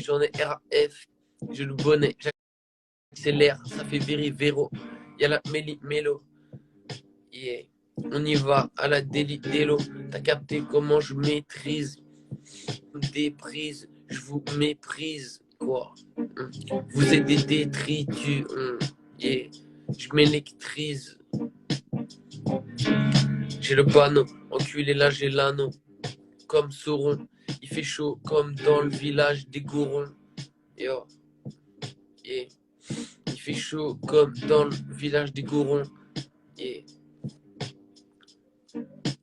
j'en ai RAF. J'ai le bonnet, j'accélère, ça fait véro. Y'a la mélo. Yeah. On y va à la délo. T'as capté comment je maîtrise. Déprise, je vous méprise. Quoi? Vous êtes des détritus. Yeah. Je m'électrise. J'ai le panneau, enculé là j'ai l'anneau. Comme Sauron, il fait chaud comme dans le village des Gourons. Yo, yeah. Il fait chaud comme dans le village des Gourons. Yeah.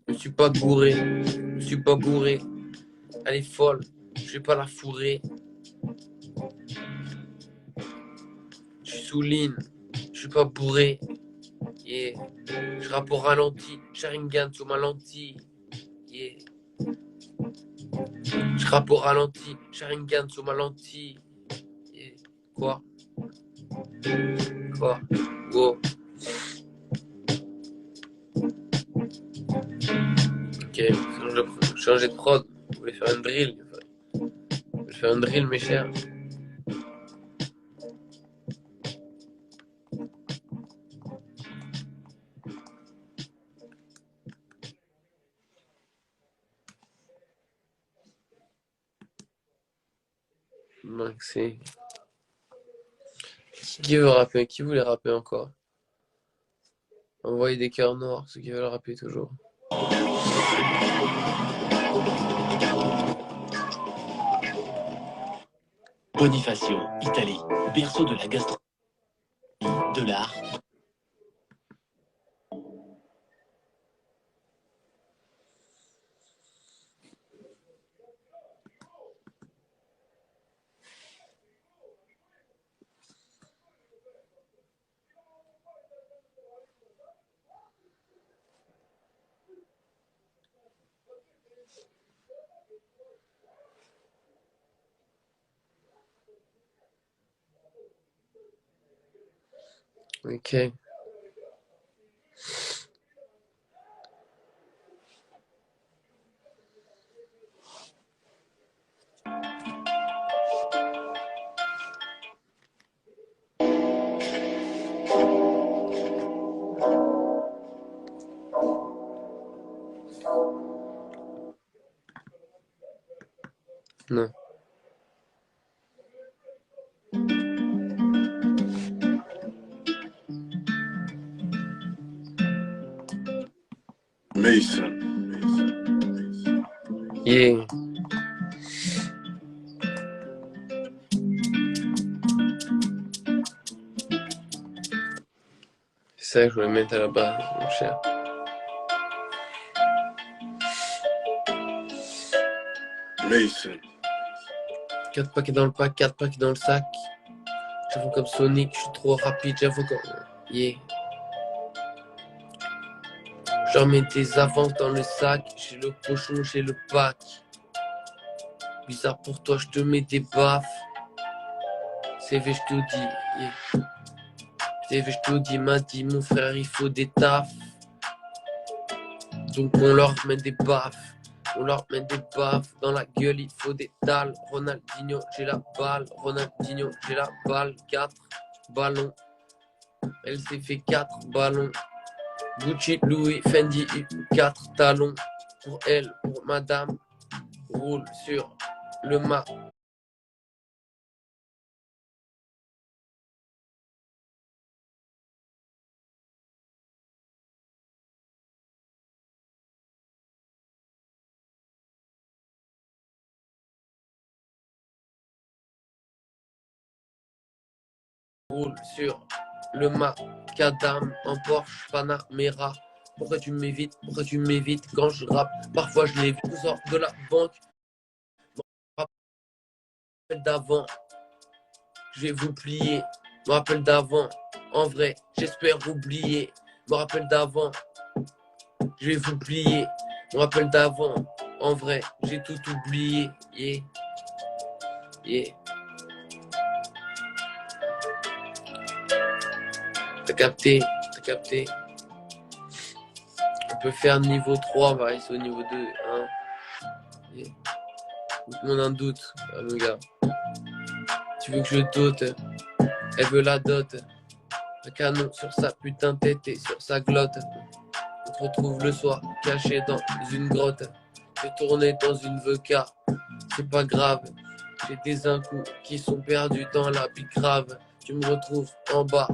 Je suis pas gouré, je suis pas bourré. Elle est folle, je vais pas la fourrer. Je suis sous ligne, je suis pas bourré. Yeah. Je rappe au ralenti, Sharingan sur ma lentille. Yeah. Je rappe au ralenti, Sharingan sur ma lentille. Yeah. Quoi? Wow. Ok, changer de prod. Vous voulez faire une drill? Vous voulez faire une drill, mes chers? Maxi. Qui veut rapper? Qui voulait rapper encore? Envoyez des cœurs noirs, ceux qui veulent rapper toujours. Bonifacio, Italie, berceau de la gastronomie, de l'art. Ok. Non. Mason. Yeah. C'est ça que je voulais mettre à la base, mon cher. Mason. 4 paquets dans le pack, 4 paquets dans le sac. J'avoue comme Sonic, je suis trop rapide, j'avoue comme... Yeah. Je remets des avances dans le sac, j'ai le pochon, j'ai le pack. Bizarre pour toi, je te mets des baffes. CV, je te dis, yeah. CV, je te dis, m'a dit, mon frère, il faut des tafs. Donc on leur met des baffes. On leur met des baffes dans la gueule, il faut des dalles. Ronaldinho, j'ai la balle. Ronaldinho, j'ai la balle. 4 ballons. Elle s'est fait 4 ballons. Gucci, Louis, Fendi, 4 talons. Pour elle, pour madame. Roule sur le mât. Roule sur le macadam en Porsche Panamera. Pourquoi tu m'évites? Pourquoi tu m'évites quand je rappe? Parfois je l'évite. Je sors de la banque. Je me rappelle d'avant. Je vais vous plier. Je me rappelle d'avant. En vrai, j'espère oublier. Je me rappelle d'avant. Je vais vous plier. Je me rappelle d'avant. En vrai, j'ai tout oublié. Yeah. Yeah. T'as capté? T'as capté? On peut faire niveau 3, on va rester au niveau 2. Hein. Yeah. Tout le monde a un doute, mon gars. Tu veux que je dote, elle veut la dot. Un canon sur sa putain de tête et sur sa glotte. On se retrouve le soir, caché dans une grotte. Je tournais dans une VK, c'est pas grave. J'ai des incous qui sont perdus dans la bicrave. Tu me retrouves en bas,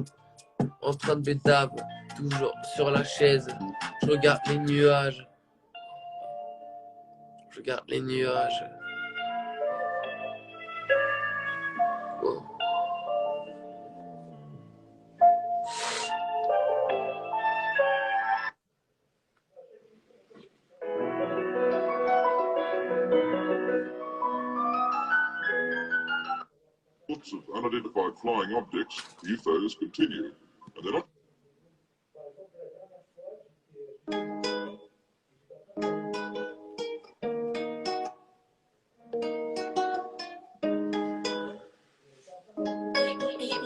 en train de bédave, toujours sur la chaise. Je regarde les nuages. Je regarde les nuages. Oh. Reports of unidentified flying objects, UFOs, continue, and they're not.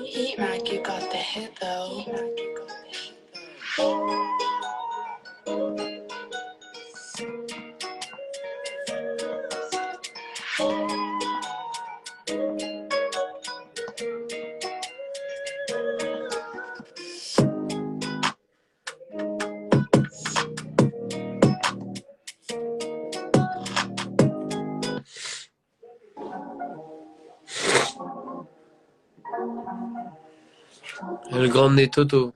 Heat Rock, you got the hit though. Le grand nez Toto.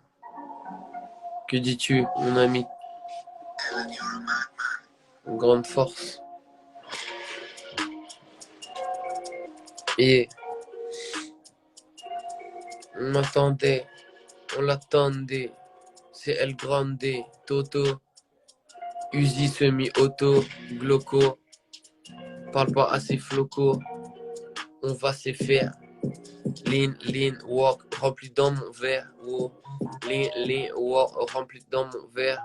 Que dis-tu, mon ami? Une grande force. Et on m'attendait, on l'attendait. C'est El Grande, Toto, Uzi semi-auto, Gloco. Parle pas assez floco. On va se faire. Lean, walk, rempli dans mon verre. Oh. Lean, walk, rempli dans mon verre.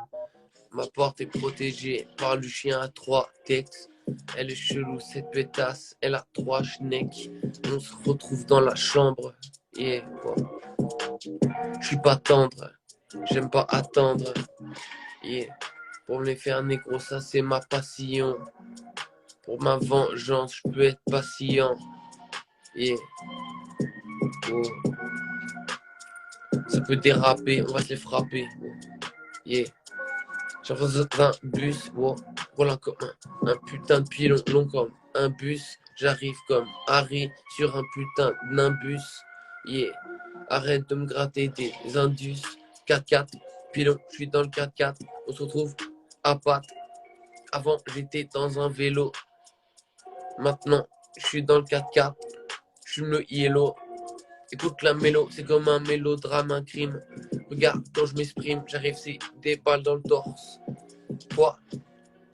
Ma porte est protégée par le chien à 3 têtes. Elle est chelou, cette pétasse. Elle a 3 schnecks. On se retrouve dans la chambre. Yeah, wow. Je suis pas tendre. J'aime pas attendre. Yeah. Pour me les faire négro, ça c'est ma passion. Pour ma vengeance, je peux être patient. Yeah. Oh. Ça peut déraper, on va se les frapper. Yeah. J'avance dans un bus, wow. Roule comme un putain de pilon long comme un bus. J'arrive comme Harry sur un putain de nimbus. Yeah. Arrête de me gratter des indus. 4x4, pilon, je suis dans le 4x4. On se retrouve à pattes. Avant, j'étais dans un vélo. Maintenant, je suis dans le 4x4. Je fume le yellow. Écoute la mélo, c'est comme un mélodrame, un crime. Regarde, quand je m'exprime, j'arrive, c'est des balles dans le torse. Toi,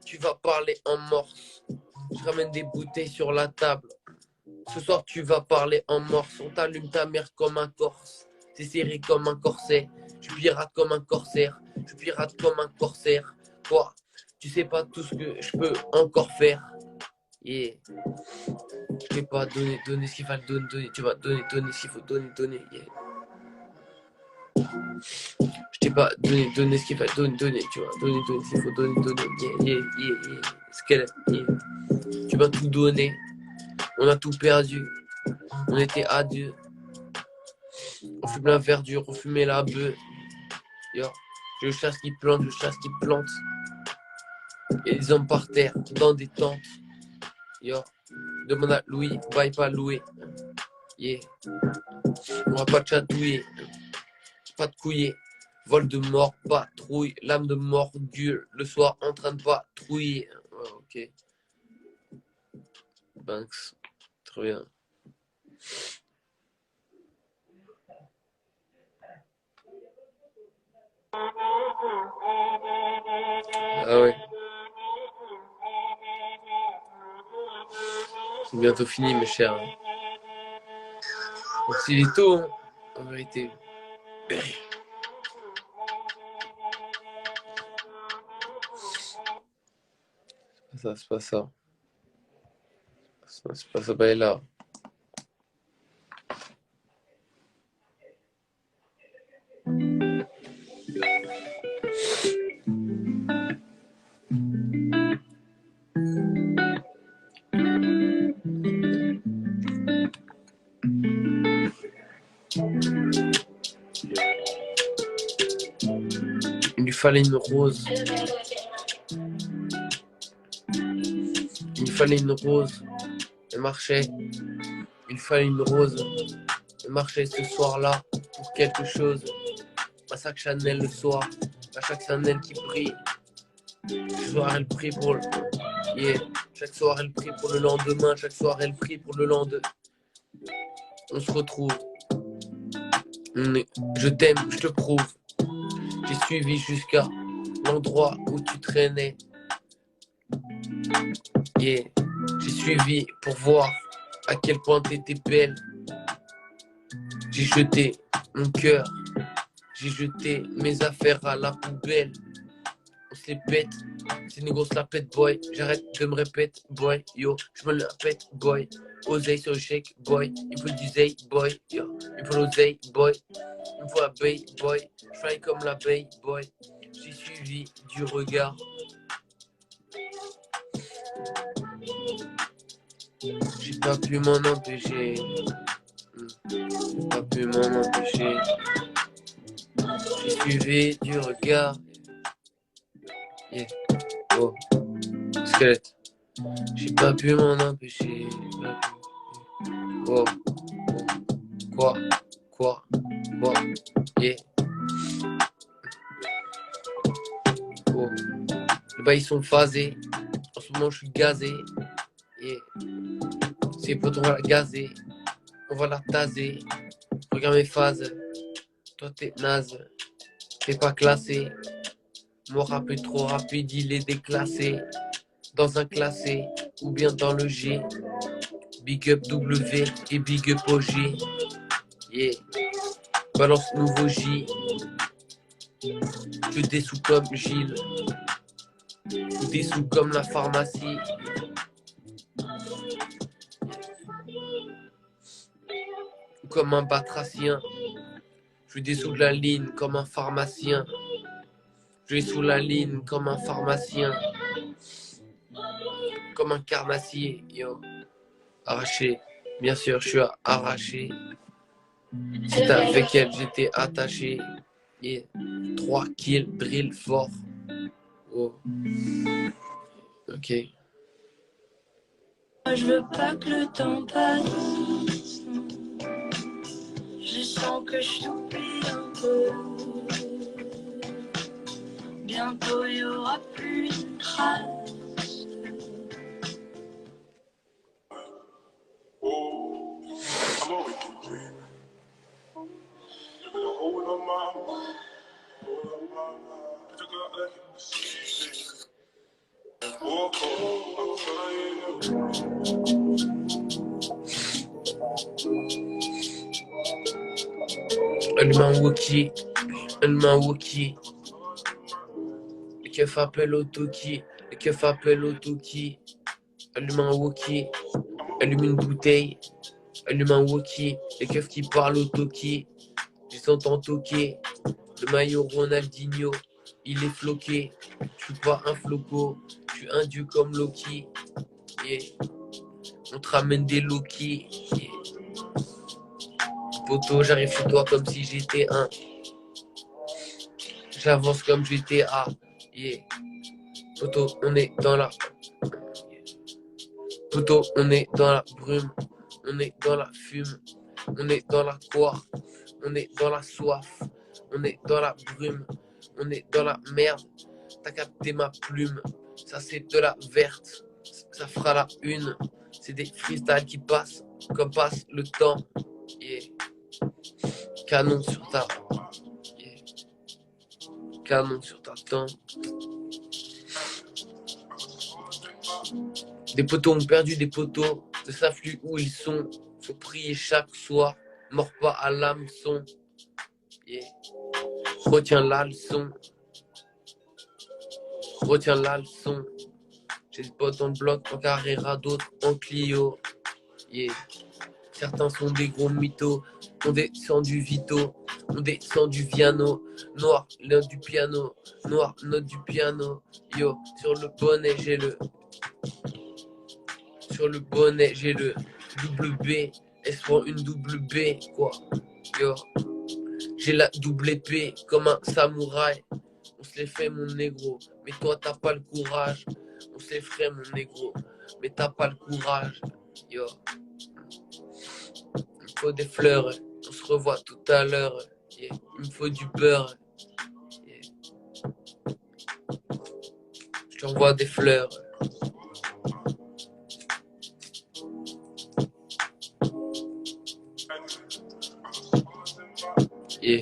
tu vas parler en morse. Je ramène des bouteilles sur la table. Ce soir, tu vas parler en morse. On t'allume ta mère comme un corse. C'est serré comme un corset. Tu pirates comme un corsaire. Tu pirates comme un corsaire. Toi, tu sais pas tout ce que je peux encore faire. Yeah. Je t'ai pas donné ce qu'il fallait donner. Tu vas donner ce qu'il faut donner. Yeah. Je t'ai pas donné ce qu'il fallait donner. Tu vas donner ce qu'il faut donner. Yeah. Squelette, yeah. Tu vas tout donner. On a tout perdu. On était à Dieu. On fume la verdure, on fumait la bœuf. Yo. Je chasse qui plante. Et des hommes par terre, dans des tentes. Yo. Demande à Louis, vaille pas louer. Yeah. On va pas chatouiller. Pas de couiller. Vol de mort, patrouille. Lame de mort, gueule. Le soir en train de patrouiller. Oh, ok. Banks. Très bien. Ah ouais. C'est bientôt fini, mes chers. Donc, s'il est tôt, hein, en vérité. C'est pas ça. C'est pas ça, bah, là. Il lui fallait une rose. Il lui fallait une rose. Elle marchait. Il lui fallait une rose. Elle marchait ce soir-là pour quelque chose. À chaque Chanel le soir. À chaque Chanel qui prie. Chaque soir elle prie pour le... Yeah. Chaque soir elle prie pour le lendemain. Chaque soir elle prie pour le lendemain. On se retrouve. Je t'aime, je te prouve. J'ai suivi jusqu'à l'endroit où tu traînais. Yeah. J'ai suivi pour voir à quel point t'étais belle. J'ai jeté mon cœur. J'ai jeté mes affaires à la poubelle. On se les pète. C'est une grosse la pète, boy. J'arrête de me répéter, boy. Yo, je me la pète, boy. Oseille sur le shake, boy. Il faut du zay, boy. Yo, il faut l'oseille, boy. Il me faut la baie, boy. Je fly comme la baie, boy. J'ai suivi du regard. J'ai pas pu m'en empêcher. J'ai pas pu m'en empêcher. J'ai suivi du regard. Yeah. Oh. Squelette. J'ai pas pu m'en empêcher. Oh. Quoi? Yeah. Oh. Les bails sont phasés. En ce moment, je suis gazé. Yeah. C'est potes, on va la gazer. On va la taser. Regarde mes phases. Toi, t'es naze. T'es pas classé. Mon rap est trop rapide, il est déclassé. Dans un classé ou bien dans le G. Big up W et big up OG. Yeah. Balance nouveau J. Je des sous comme Gilles. Ou des sous comme la pharmacie. Ou comme un batracien. Je des sous de la ligne comme un pharmacien. Je suis sous la ligne comme un pharmacien. Comme un carnassier. Yo. Arraché. Bien sûr, je suis arraché. C'est avec elle j'étais attaché. Yeah. 3 kills, drill fort. Oh. Ok. Je veux pas que le temps passe. Je sens que je t'oublie un peu. Bientôt il y aura plus de traces. Allume un Wookie. Allume un Wookie. Le keuf appelle au Toki. Le keuf appelle au Toki. Allume un Wookie. Allume une bouteille. Allume un Wookie. Le keuf qui parle au Toki. Je t'entends toquer. Le maillot Ronaldinho. Il est floqué. Je suis pas un floco. Je suis un dieu comme Loki. Yeah. On te ramène des Loki. Yeah. Poto, j'arrive chez toi comme si j'étais un. J'avance comme GTA. Yeah. Poto, on est dans la. Poto, on est dans la brume. On est dans la fume. On est dans la quoi. On est dans la soif. On est dans la brume. On est dans la merde. T'as capté ma plume. Ça c'est de la verte. Ça fera la une. C'est des freestyles qui passent comme passe le temps. Yeah. Canon sur ta. Yeah. Canon sur ta tempe. Des poteaux ont perdu des poteaux. Ne savent plus où ils sont. Faut prier chaque soir. Mors pas à l'hameçon. Yeah. Retiens la leçon. Retiens la leçon. J'ai des potes en bloc, en Carrera, d'autres en Clio. Yeah. Certains sont des gros mythos. On descend du Vito. On descend du Viano. Noir, note du piano. Noir, note du piano. Yo, sur le bonnet, j'ai le. Sur le bonnet, j'ai le WSD. Elle se prend une double B, quoi. Yo. J'ai la double épée comme un samouraï. On se les fait, mon négro. Mais toi, t'as pas le courage. On se les ferait, mon négro. Mais t'as pas le courage. Yo. Il me faut des fleurs. On se revoit tout à l'heure. Yeah. Il me faut du beurre. Yeah. Je t'envoie des fleurs. Yeah.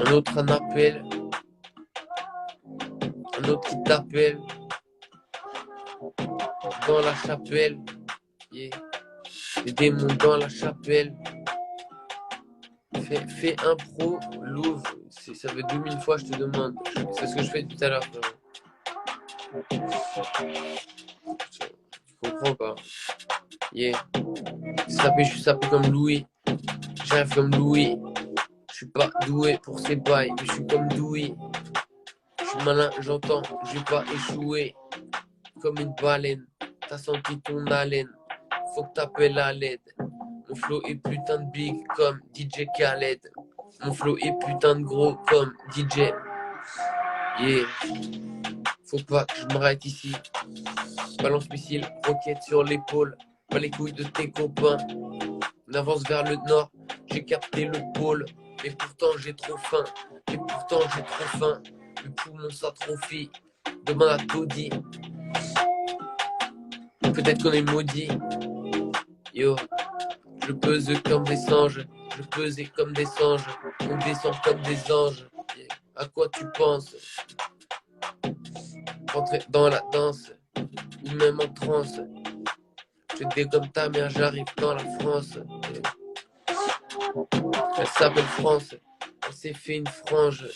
Un autre un appel. Un autre qui t'appelle. Dans la chapelle. Yeah. Les démons dans la chapelle. Fais un pro, l'ouvre. Ça fait 2000 fois je te demande. C'est ce que je fais tout à l'heure. Tu comprends pas? Yeah. Je suis sapé comme Louis. J'arrive comme Louis. Je suis pas doué pour ces bails, mais je suis comme Douy. Je suis malin, j'entends, j'ai pas échoué. Comme une baleine, t'as senti ton haleine. Faut que t'appelles à l'aide. Mon flow est putain de big comme DJ Khaled. Mon flow est putain de gros comme DJ. Yeah. Faut pas que je m'arrête ici. Balance missile, roquette sur l'épaule. Pas les couilles de tes copains. On avance vers le nord, j'ai capté le pôle. Mais pourtant j'ai trop faim. Mes poumons s'atrophient. Demande à Toddy. Peut-être qu'on est maudit. Yo, je pèse comme des singes. Je pesais comme des singes. On descend comme des anges. À quoi tu penses? Rentrer dans la danse. Ou même en transe. Je dégomme ta mère, j'arrive dans la France. Elle s'appelle France. Elle s'est fait une frange.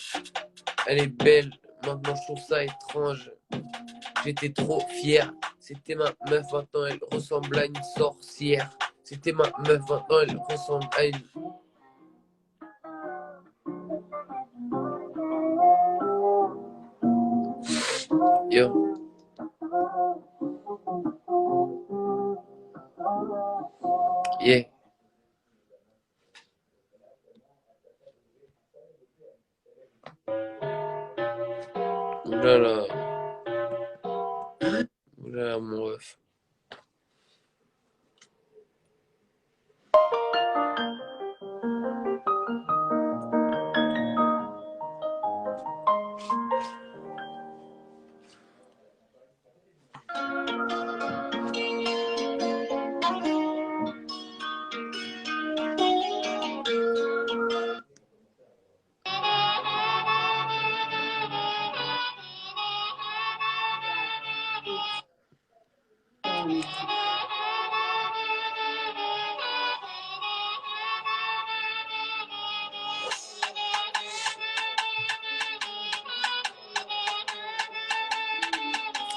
Elle est belle. Maintenant je trouve ça étrange. J'étais trop fier. C'était ma meuf, maintenant elle ressemble à une sorcière. C'était ma meuf, maintenant elle ressemble à une... Yo. Yeah. Oulala. Oulala, mon ref.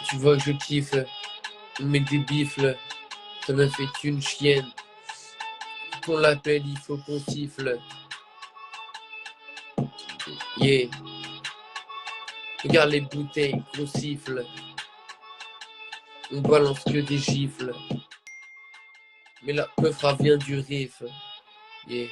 Tu vois que je kiffe, on met des bifles, ça m'a fait une chienne. Qu'on l'appelle, il faut qu'on siffle. Yeah. Regarde les bouteilles qu'on siffle. On balance que des gifles. Mais la peufra vient du riff. Yeah.